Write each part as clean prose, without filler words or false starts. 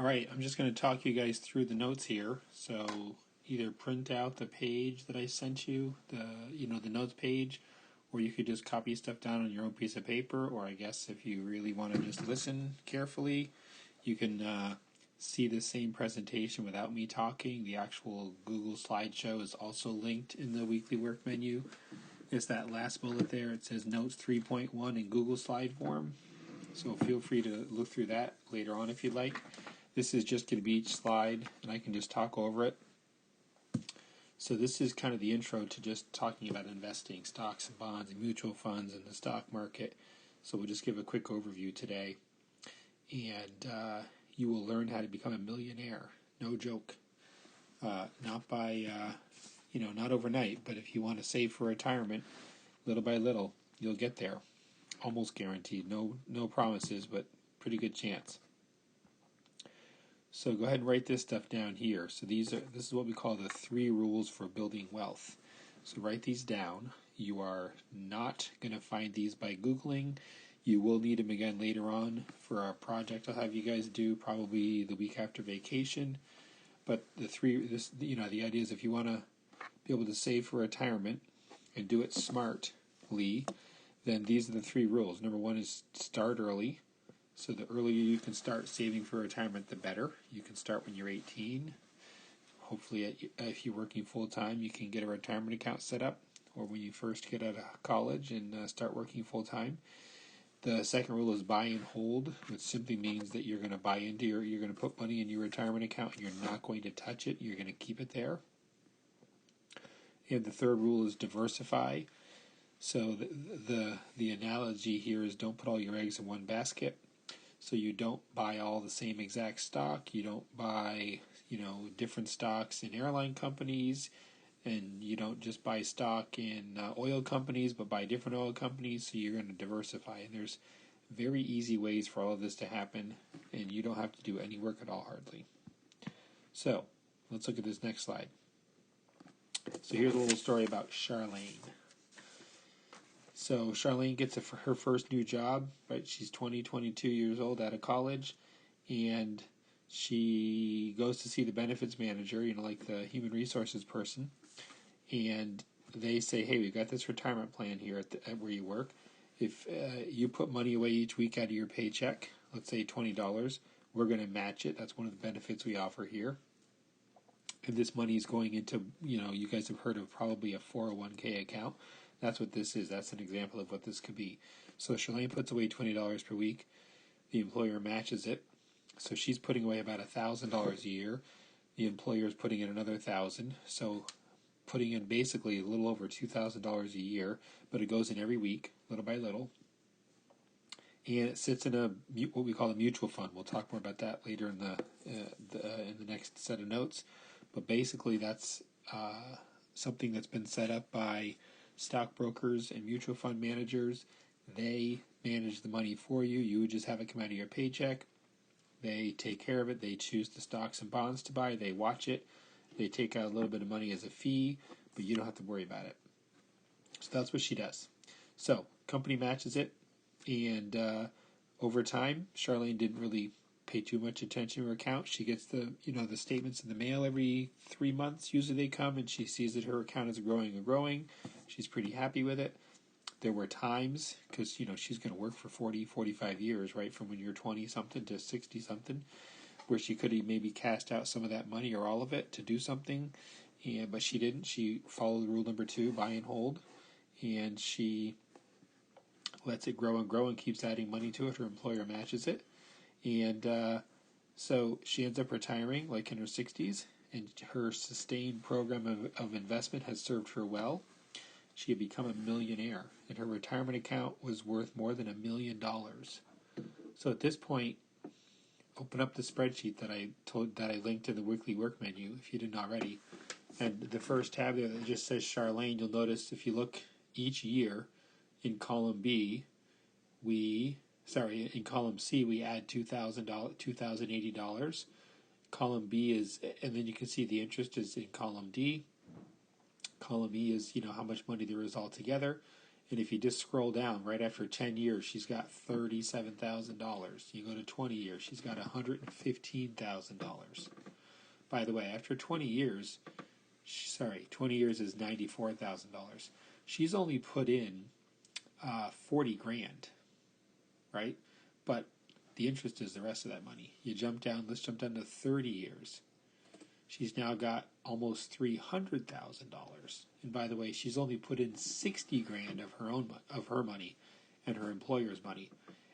All right, I'm just going to talk you guys through the notes here. So either print out the page that I sent you, the notes page, or you could just copy stuff down on your own piece of paper. Or I guess if you really want to just listen carefully, you can see the same presentation without me talking. The actual Google slideshow is also linked in the weekly work menu. It's that last bullet there. It says Notes 3.1 in Google Slide form. So feel free to look through that later on if you'd like. This is just going to be each slide, and I can just talk over it. So this is kind of the intro to just talking about investing, stocks and bonds and mutual funds and the stock market. So we'll just give a quick overview today. And you will learn how to become a millionaire. No joke. Not by, not overnight, but if you want to save for retirement, little by little, you'll get there. Almost guaranteed. No promises, but pretty good chance. So go ahead and write this stuff down here. So this is what we call the 3 rules for building wealth. So write these down. You are not going to find these by Googling. You will need them again later on for a project I'll have you guys do, probably the week after vacation. But the idea is if you want to be able to save for retirement and do it smartly, then these are the 3 rules. Number 1 is start early. So the earlier you can start saving for retirement, the better. You can start when you're 18. Hopefully, if you're working full-time, you can get a retirement account set up, or when you first get out of college and start working full-time. The second rule is buy and hold, which simply means that you're going to you're going to put money in your retirement account and you're not going to touch it. You're going to keep it there. And the third rule is diversify. So the analogy here is don't put all your eggs in one basket. So you don't buy all the same exact stock. You don't buy, different stocks in airline companies, and you don't just buy stock in oil companies, but buy different oil companies. So you're going to diversify. And there's very easy ways for all of this to happen, and you don't have to do any work at all, hardly. So let's look at this next slide. So here's a little story about Charlene. So Charlene gets her first new job, right? She's 22 years old out of college, and she goes to see the benefits manager, like the human resources person, and they say, hey, we've got this retirement plan here at where you work. If you put money away each week out of your paycheck, let's say $20, we're going to match it. That's one of the benefits we offer here. And this money is going into, you guys have heard of probably a 401k account. That's what this is. That's an example of what this could be. So Charlene puts away $20 per week. The employer matches it. So she's putting away about $1,000 a year. The employer is putting in another $1,000. So putting in basically a little over $2,000 a year, but it goes in every week, little by little. And it sits in what we call a mutual fund. We'll talk more about that later in the next set of notes. But basically, that's something that's been set up by stockbrokers and mutual fund managers. They manage the money for you. You would just have it come out of your paycheck. They take care of it. They choose the stocks and bonds to buy. They watch it. They take out a little bit of money as a fee, but you don't have to worry about it. So that's what she does. So company matches it, and over time, Charlene didn't really pay too much attention to her account. She gets the statements in the mail every 3 months. Usually they come, and she sees that her account is growing and growing. She's pretty happy with it. There were times, because she's going to work for 40, 45 years, right, from when you're 20-something to 60-something, where she could have maybe cashed out some of that money or all of it to do something, but she didn't. She followed rule number 2, buy and hold, and she lets it grow and grow and keeps adding money to it. Her employer matches it. And so she ends up retiring like in her 60s, and her sustained program of investment has served her well. She had become a millionaire, and her retirement account was worth more than $1 million. So at this point, open up the spreadsheet that I linked in the weekly work menu if you didn't already. And the first tab there that just says Charlene, you'll notice if you look each year in column in column C, we add $2,080. Column B is, and then you can see the interest is in column D. Column E is, how much money there is altogether. And if you just scroll down, right after 10 years, she's got $37,000. You go to 20 years, she's got $115,000. By the way, after 20 years, 20 years is $94,000. She's only put in 40 grand, right? But the interest is the rest of that money. Let's jump down to 30 years. She's now got almost $300,000. And by the way, she's only put in 60 grand of her money and her employer's money.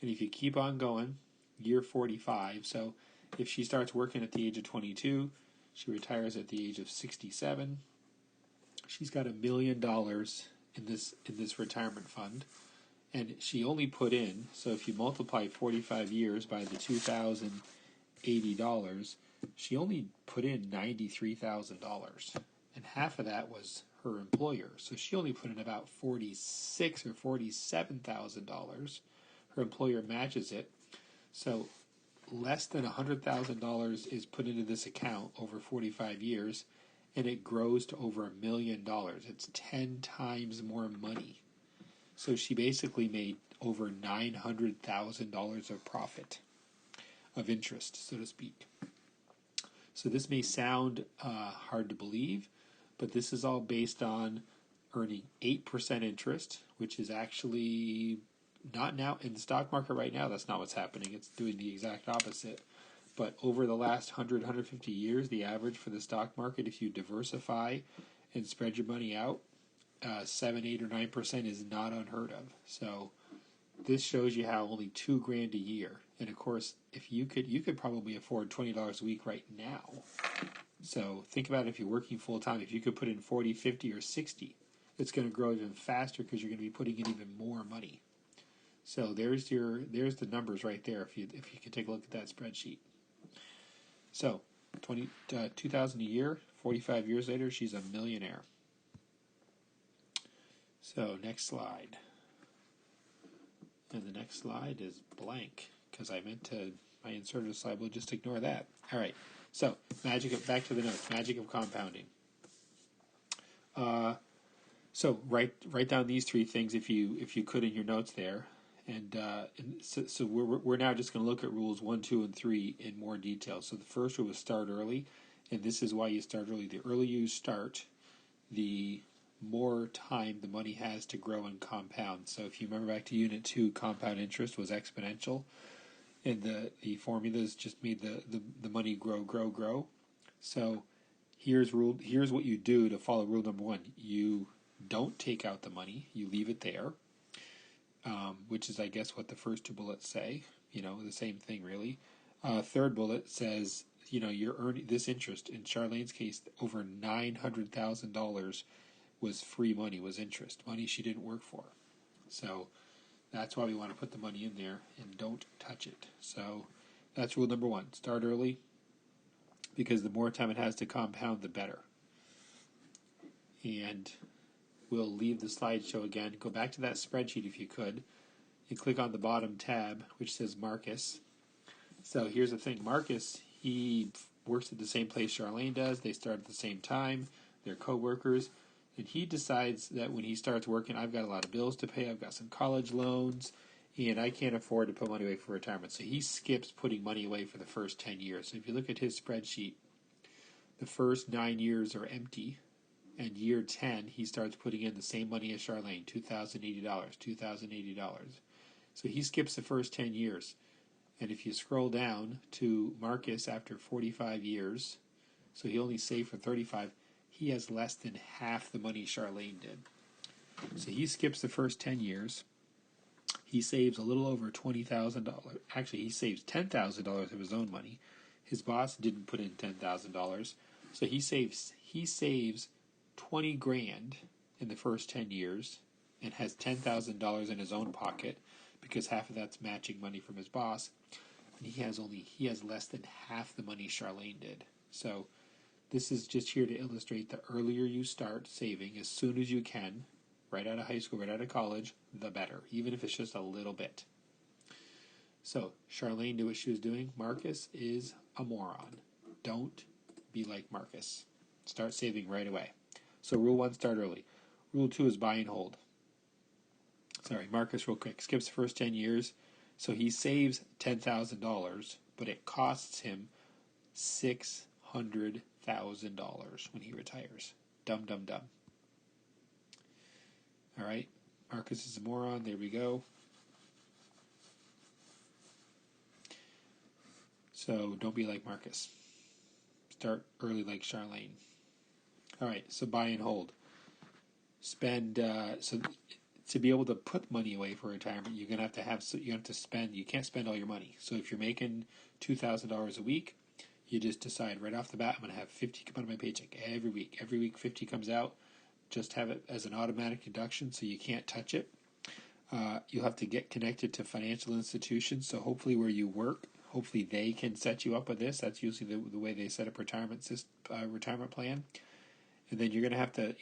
And if you keep on going, year 45, so if she starts working at the age of 22, she retires at the age of 67. She's got $1 million in this retirement fund, and she only put in. So if you multiply 45 years by the $2,080, she only put in $93,000, and half of that was her employer. So she only put in about $46,000 or $47,000. Her employer matches it. So less than $100,000 is put into this account over 45 years, and it grows to over $1 million. It's 10 times more money. So she basically made over $900,000 of profit, of interest, so to speak. So this may sound hard to believe, but this is all based on earning 8% interest, which is actually not now in the stock market right now. That's not what's happening. It's doing the exact opposite. But over the last 100, 150 years, the average for the stock market, if you diversify and spread your money out, 7, 8, or 9% is not unheard of. So this shows you how only $2,000 a year, and of course, if you could probably afford $20 a week right now. So think about it, if you're working full time, if you could put in 40, 50, or 60, it's going to grow even faster because you're going to be putting in even more money. So there's the numbers right there. If you can take a look at that spreadsheet. So $2,000 a year, 45 years later, she's a millionaire. So next slide. And the next slide is blank because I inserted a slide. We'll just ignore that. All right. So back to the notes. Magic of compounding. So write down these three things if you could in your notes there. And so we're now just going to look at rules 1, 2, and 3 in more detail. So the first rule was start early, and this is why you start early. The earlier you start, the more time the money has to grow and compound. So if you remember back to Unit 2, compound interest was exponential, and the formulas just made the money grow. So here's what you do to follow rule number 1. You don't take out the money. You leave it there, which is, I guess, what the first two bullets say. The same thing, really. Third bullet says, you're earning this interest. In Charlene's case, over $900,000 was free money, was interest, money she didn't work for. So that's why we want to put the money in there and don't touch it. So that's rule number 1. Start early, because the more time it has to compound, the better. And we'll leave the slideshow again. Go back to that spreadsheet if you could, and click on the bottom tab, which says Marcus. So here's the thing. Marcus, he works at the same place Charlene does. They start at the same time. They're co-workers. And he decides that when he starts working, I've got a lot of bills to pay. I've got some college loans, and I can't afford to put money away for retirement. So he skips putting money away for the first 10 years. So if you look at his spreadsheet, the first 9 years are empty. And year 10, he starts putting in the same money as Charlene, $2,080. So he skips the first 10 years. And if you scroll down to Marcus after 45 years, so he only saved for 35, he has less than half the money Charlene did. So he skips the first 10 years. He saves a little over $20,000. Actually, he saves $10,000 of his own money. His boss didn't put in $10,000. So he saves $20,000 in the first 10 years and has $10,000 in his own pocket, because half of that's matching money from his boss. And he has less than half the money Charlene did. So this is just here to illustrate the earlier you start saving, as soon as you can, right out of high school, right out of college, the better, even if it's just a little bit. So Charlene knew what she was doing. Marcus is a moron. Don't be like Marcus. Start saving right away. So rule 1, start early. Rule 2 is buy and hold. Sorry, Marcus, real quick, skips the first 10 years. So he saves $10,000, but it costs him $600,000 when he retires. Dumb, dumb, dumb. All right, Marcus is a moron. There we go. So don't be like Marcus. Start early like Charlene. All right, so buy and hold. Spend so to be able to put money away for retirement, you're gonna have to spend. You can't spend all your money. So if you're making $2,000 a week, you just decide right off the bat, I'm gonna have 50 come out of my paycheck every week. Every week 50 comes out. Just have it as an automatic deduction, so you can't touch it. You'll have to get connected to financial institutions. So hopefully where you work, hopefully they can set you up with this. That's usually the way they set up retirement plan. And then you're going to have to,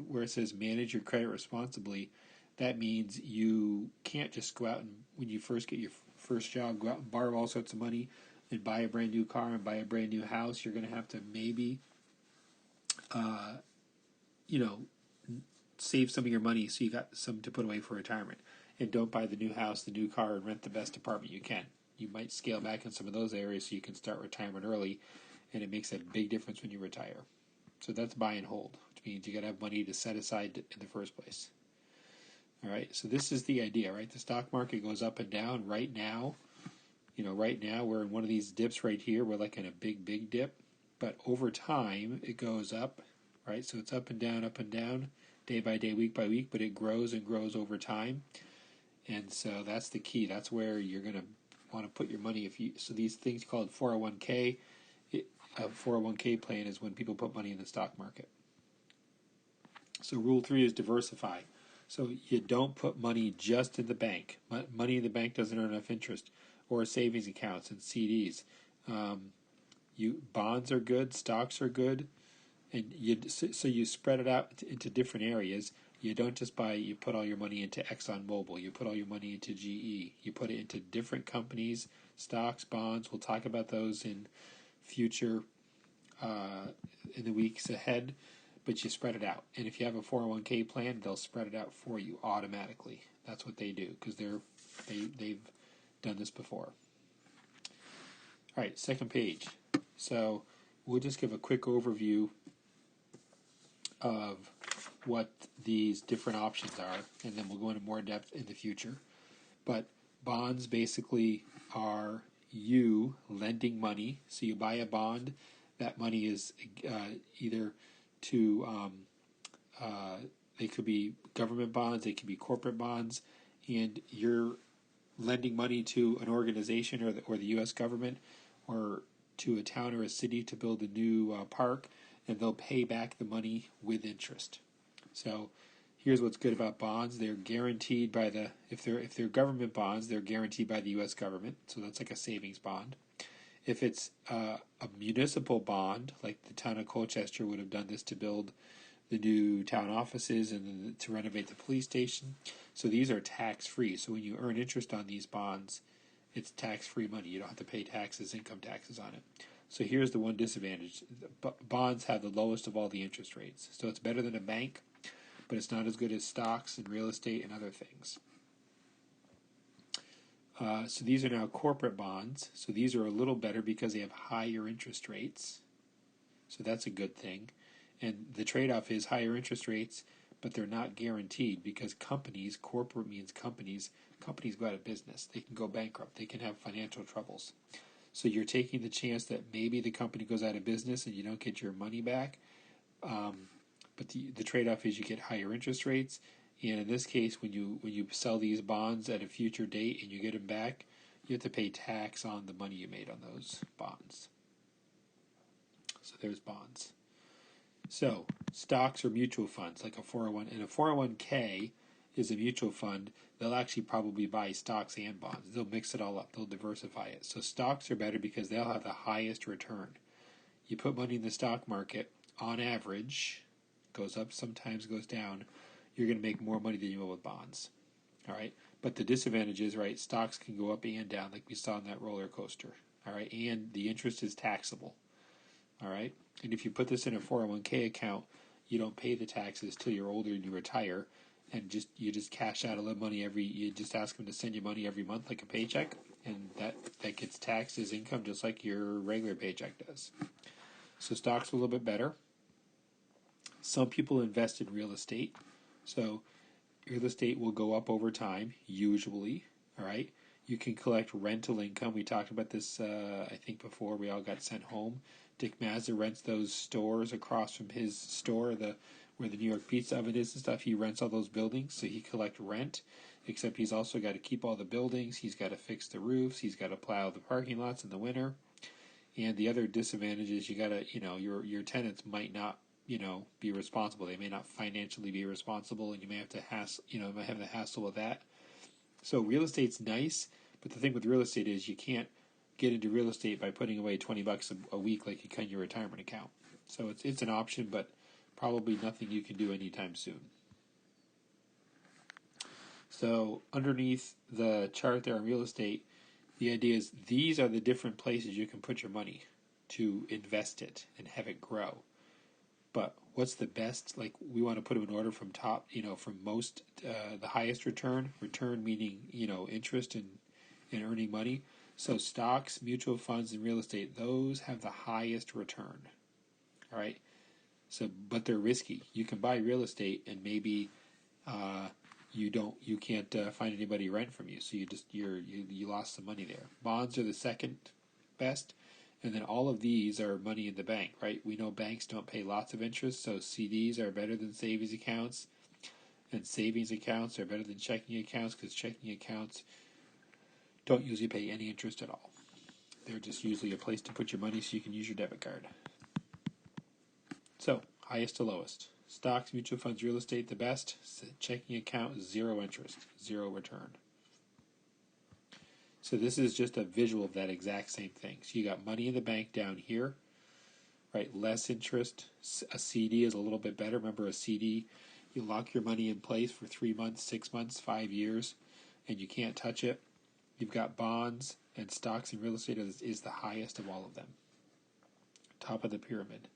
where it says manage your credit responsibly, that means you can't just go out and, when you first get your first job, go out and borrow all sorts of money and buy a brand new car and buy a brand new house. You're going to have to maybe, save some of your money so you got some to put away for retirement. And don't buy the new house, the new car, and rent the best apartment you can. You might scale back in some of those areas so you can start retirement early, and it makes a big difference when you retire. So that's buy and hold, which means you got to have money to set aside in the first place. All right, so this is the idea, right? The stock market goes up and down. Right now, we're in one of these dips right here. We're like in a big, big dip. But over time, it goes up, right? So it's up and down, day by day, week by week, but it grows and grows over time. And so that's the key. That's where you're going to want to put your money. So these things called 401k, a 401k plan is when people put money in the stock market. So rule 3 is diversify. So you don't put money just in the bank. Money in the bank doesn't earn enough interest, or savings accounts and CDs. Bonds are good, stocks are good, and so you spread it out into different areas. You don't just you put all your money into ExxonMobil. You put all your money into GE. You put it into different companies, stocks, bonds. We'll talk about those in future, in the weeks ahead. But you spread it out. And if you have a 401k plan, they'll spread it out for you automatically. That's what they do because they've done this before. All right, second page. So we'll just give a quick overview of what these different options are, and then we'll go into more depth in the future. But bonds basically are you lending money. So you buy a bond. That money is either to they could be government bonds, they could be corporate bonds, and you're lending money to an organization or the U.S. government or to a town or a city to build a new park, and they'll pay back the money with interest. So here's what's good about bonds. They're guaranteed by if they're government bonds, they're guaranteed by the U.S. government, so that's like a savings bond. If it's a municipal bond, like the town of Colchester would have done this to build the new town offices and to renovate the police station. So these are tax-free. So when you earn interest on these bonds, it's tax-free money. You don't have to pay income taxes on it. So here's the one disadvantage. Bonds have the lowest of all the interest rates. So it's better than a bank, but it's not as good as stocks and real estate and other things. So these are now corporate bonds. So these are a little better because they have higher interest rates. So that's a good thing. And the trade-off is higher interest rates, but they're not guaranteed because corporate means companies go out of business. They can go bankrupt. They can have financial troubles. So you're taking the chance that maybe the company goes out of business and you don't get your money back. But the trade-off is you get higher interest rates. And in this case, when you sell these bonds at a future date and you get them back, you have to pay tax on the money you made on those bonds. So there's bonds. So stocks or mutual funds, like a 401, and a 401k is a mutual fund. They'll actually probably buy stocks and bonds. They'll mix it all up. They'll diversify it. So stocks are better because they'll have the highest return. You put money in the stock market, on average, goes up, sometimes goes down, you're going to make more money than you will with bonds. All right? But the disadvantage is, right, stocks can go up and down like we saw in that roller coaster. All right? And the interest is taxable. All right? And if you put this in a 401k account, you don't pay the taxes till you're older and you retire. and you just cash out a little money you just ask them to send you money every month like a paycheck, and that gets taxed as income just like your regular paycheck does. So stocks are a little bit better. Some people invest in real estate. So real estate will go up over time, usually. All right. You can collect rental income. We talked about this, I think, before we all got sent home. Dick Mazza rents those stores across from his store, where the New York Pizza Oven is and stuff. He rents all those buildings, so he collects rent. Except he's also got to keep all the buildings. He's got to fix the roofs. He's got to plow the parking lots in the winter. And the other disadvantage is you got to, your tenants might not, be responsible. They may not financially be responsible, and you may have to might have the hassle with that. So real estate's nice, but the thing with real estate is you can't get into real estate by putting away $20 a week like you can in your retirement account. So it's an option, but probably nothing you can do anytime soon. So underneath the chart there on real estate, the idea is these are the different places you can put your money to invest it and have it grow. But what's the best? Like, we want to put them in order from top, from most, the highest return meaning, interest in earning money. So stocks, mutual funds, and real estate, those have the highest return. All right. So, but they're risky. You can buy real estate and maybe you can't find anybody rent from you. So you lost some money there. Bonds are the second best. And then all of these are money in the bank, right? We know banks don't pay lots of interest, so CDs are better than savings accounts, and savings accounts are better than checking accounts because checking accounts don't usually pay any interest at all. They're just usually a place to put your money so you can use your debit card. So, highest to lowest. Stocks, mutual funds, real estate, the best. Checking account, zero interest, zero return. So this is just a visual of that exact same thing. So you got money in the bank down here, right? Less interest. A CD is a little bit better. Remember, a CD, you lock your money in place for 3 months, 6 months, 5 years, and you can't touch it. You've got bonds, and stocks and real estate is the highest of all of them. Top of the pyramid.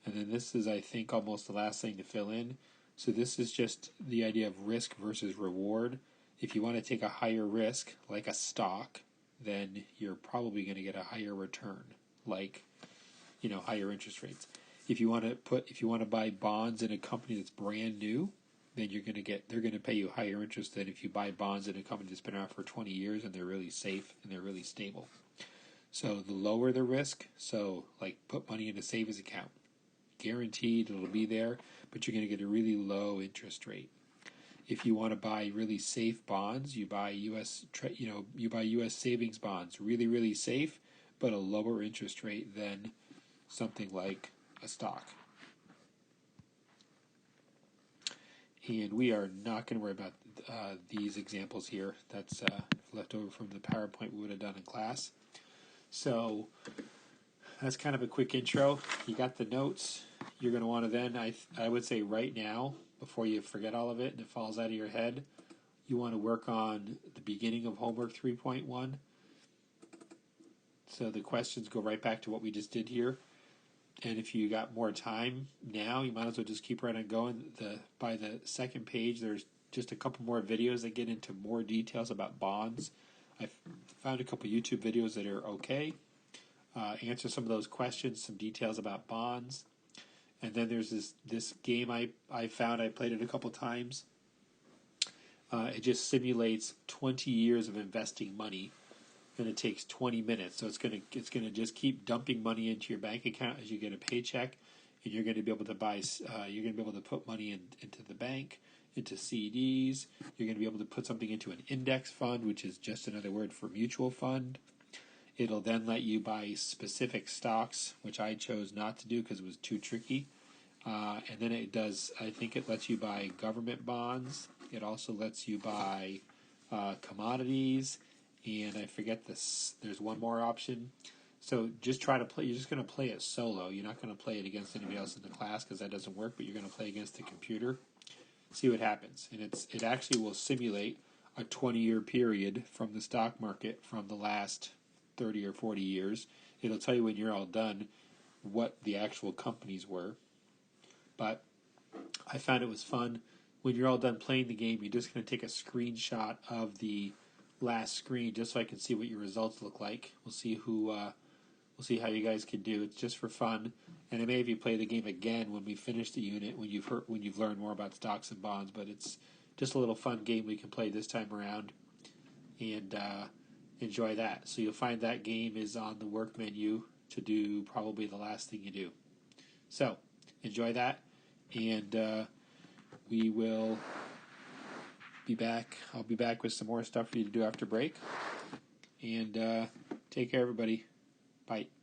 And then this is, I think, almost the last thing to fill in. So this is just the idea of risk versus reward. If you want to take a higher risk, like a stock, then you're probably going to get a higher return, like, higher interest rates. If you want to buy bonds in a company that's brand new, then they're going to pay you higher interest than if you buy bonds in a company that's been around for 20 years and they're really safe and they're really stable. So the lower the risk, so like put money in a savings account, guaranteed it'll be there, but you're going to get a really low interest rate. If you want to buy really safe bonds, you buy U.S. savings bonds, really, really safe, but a lower interest rate than something like a stock. And we are not going to worry about these examples here. That's left over from the PowerPoint we would have done in class. So that's kind of a quick intro. You got the notes. You're going to want to then, I would say right now, before you forget all of it and it falls out of your head, you want to work on the beginning of homework 3.1. So the questions go right back to what we just did here. And if you got more time now, you might as well just keep right on going. By the second page, there's just a couple more videos that get into more details about bonds. I've found a couple YouTube videos that are okay. Answer some of those questions, some details about bonds. And then there's this game I found. I played it a couple times. It just simulates 20 years of investing money, and it takes 20 minutes. So it's gonna just keep dumping money into your bank account as you get a paycheck, and you're going to be able to buy. You're going to be able to put money into the bank, into CDs. You're going to be able to put something into an index fund, which is just another word for mutual fund. It'll then let you buy specific stocks, which I chose not to do because it was too tricky. And then I think it lets you buy government bonds. It also lets you buy commodities. And I forget this. There's one more option. So just try to play. You're just going to play it solo. You're not going to play it against anybody else in the class because that doesn't work. But you're going to play against the computer. See what happens. And it actually will simulate a 20-year period from the stock market from the last 30 or 40 years. It'll tell you when you're all done what the actual companies were. But I found it was fun when you're all done playing the game, you're just going to take a screenshot of the last screen just so I can see what your results look like. We'll see we'll see how you guys can do. It's just for fun, and I may have you play the game again when we finish the unit when you've learned more about stocks and bonds. But it's just a little fun game we can play this time around, and enjoy that. So you'll find that game is on the work menu to do probably the last thing you do. So enjoy that, and we will be back. I'll be back with some more stuff for you to do after break. And take care, everybody. Bye.